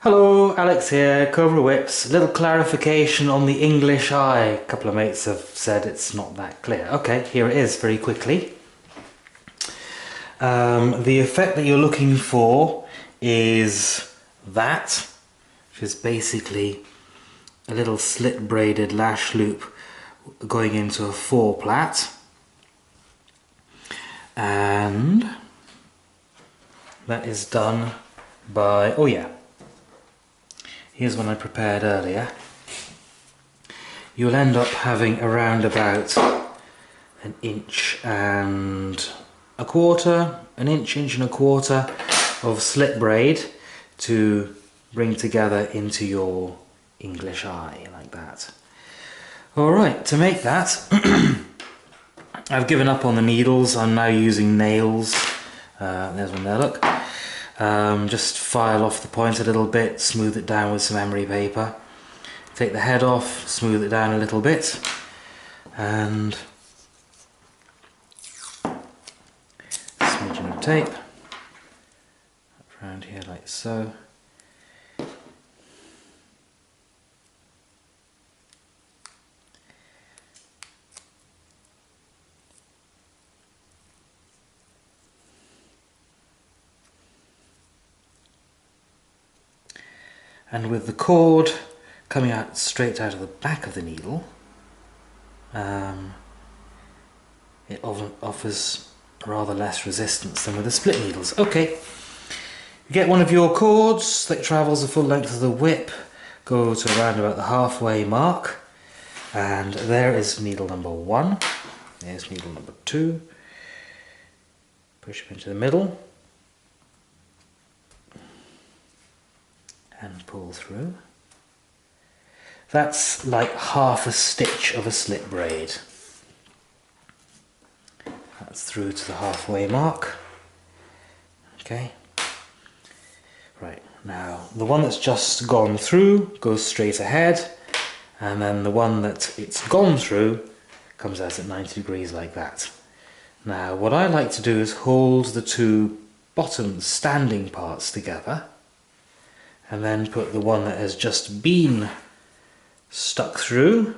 Hello, Alex here, Cobra Whips. Little clarification on the English eye. A couple of mates have said it's not that clear. Okay, here it is very quickly. The effect that you're looking for is that, which is basically a little slit braided lash loop going into a four-plait. And that is done by, oh yeah, here's one I prepared earlier. You'll end up having around about an inch and a quarter, inch and a quarter of slit braid to bring together into your English eye, like that. Alright, to make that, I've given up on the needles. I'm now using nails. There's one there, look. Just file off the point a little bit, smooth it down with some emery paper. Take the head off, smooth it down a little bit, and smidgen of tape around here like so. And with the cord coming out straight out of the back of the needle, it offers rather less resistance than with the split needles. Okay, you get one of your cords that travels the full length of the whip, go to around about the halfway mark, and there is needle number 1, there's needle number 2, push them into the middle, and pull through. That's like half a stitch of a slit braid. That's through to the halfway mark. Okay. Right, now the one that's just gone through goes straight ahead, and then the one that it's gone through comes out at 90 degrees like that. Now what I like to do is hold the two bottom standing parts together, and then put the one that has just been stuck through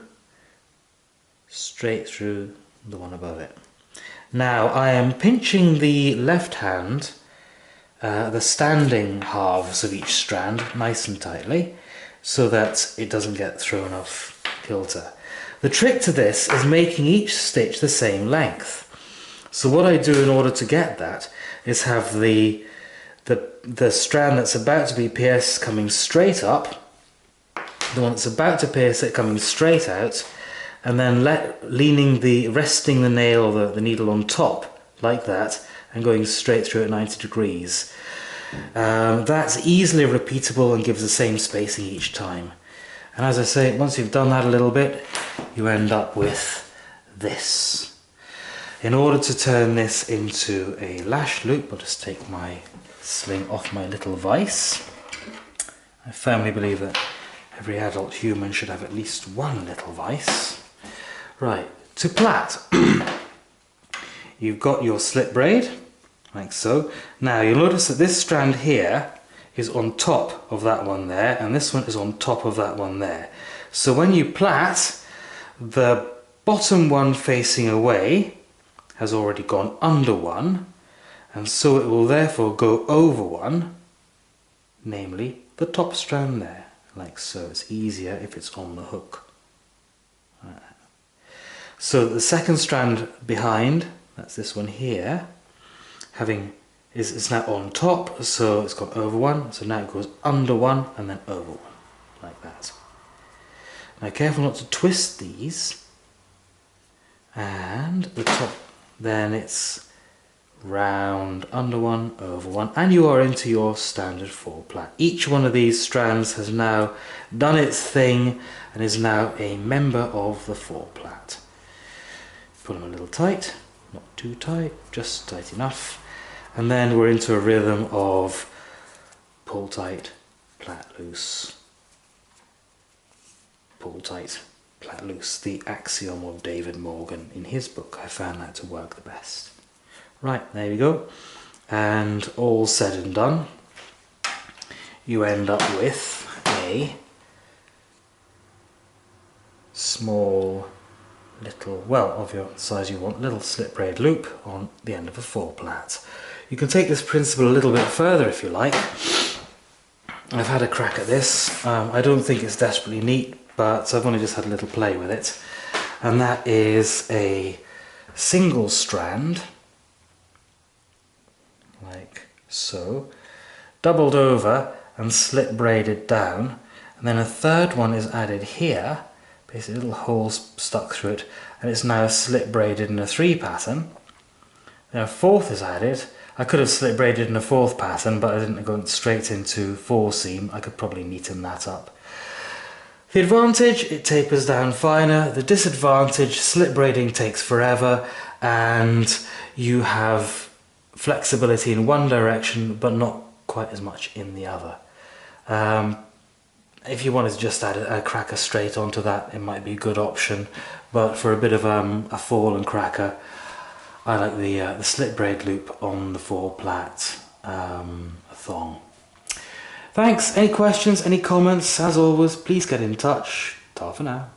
straight through the one above it. Now I am pinching the left hand, the standing halves of each strand nice and tightly so that it doesn't get thrown off kilter. The trick to this is making each stitch the same length. So what I do in order to get that is have the strand that's about to be pierced coming straight up, the one that's about to pierce it coming straight out, and then resting the nail or the needle on top like that and going straight through at 90 degrees. That's easily repeatable and gives the same spacing each time. And as I say, once you've done that a little bit, you end up with this. In order to turn this into a lash loop, I'll just take my sling off my little vise. I firmly believe that every adult human should have at least one little vise. Right, to plait, you've got your slit braid, like so. Now you'll notice that this strand here is on top of that one there, and this one is on top of that one there. So when you plait, the bottom one facing away has already gone under one, and so it will therefore go over one, namely the top strand there, like so. It's easier if it's on the hook. Right. So the second strand behind, that's this one here, is now on top, so it's gone over one, so now it goes under one and then over one, like that. Now careful not to twist these, and the top, then it's round, under one, over one, and you are into your standard four-plait. Each one of these strands has now done its thing and is now a member of the four-plait. Pull them a little tight, not too tight, just tight enough, and then we're into a rhythm of pull tight, plait loose, pull tight, plait loose, the axiom of David Morgan. In his book I found that to work the best. Right, there we go, and all said and done, you end up with a small little, well, of your size you want, little slip braid loop on the end of a 4-plait. You can take this principle a little bit further if you like. I've had a crack at this. I don't think it's desperately neat, but I've only just had a little play with it. And that is a single strand, like so, doubled over and slip braided down, and then a third one is added here, basically little holes stuck through it, and it's now slip braided in a 3 pattern. Then a fourth is added. I could have slip braided in a 4th pattern, but I didn't go straight into 4 seam. I could probably neaten that up. The advantage, it tapers down finer. The disadvantage, slip braiding takes forever, and you have flexibility in one direction, but not quite as much in the other. If you wanted to just add a cracker straight onto that, it might be a good option, but for a bit of a fall and cracker, I like the slip braid loop on the 4-plait thong. Thanks. Any questions, any comments? As always, please get in touch. Ta for now.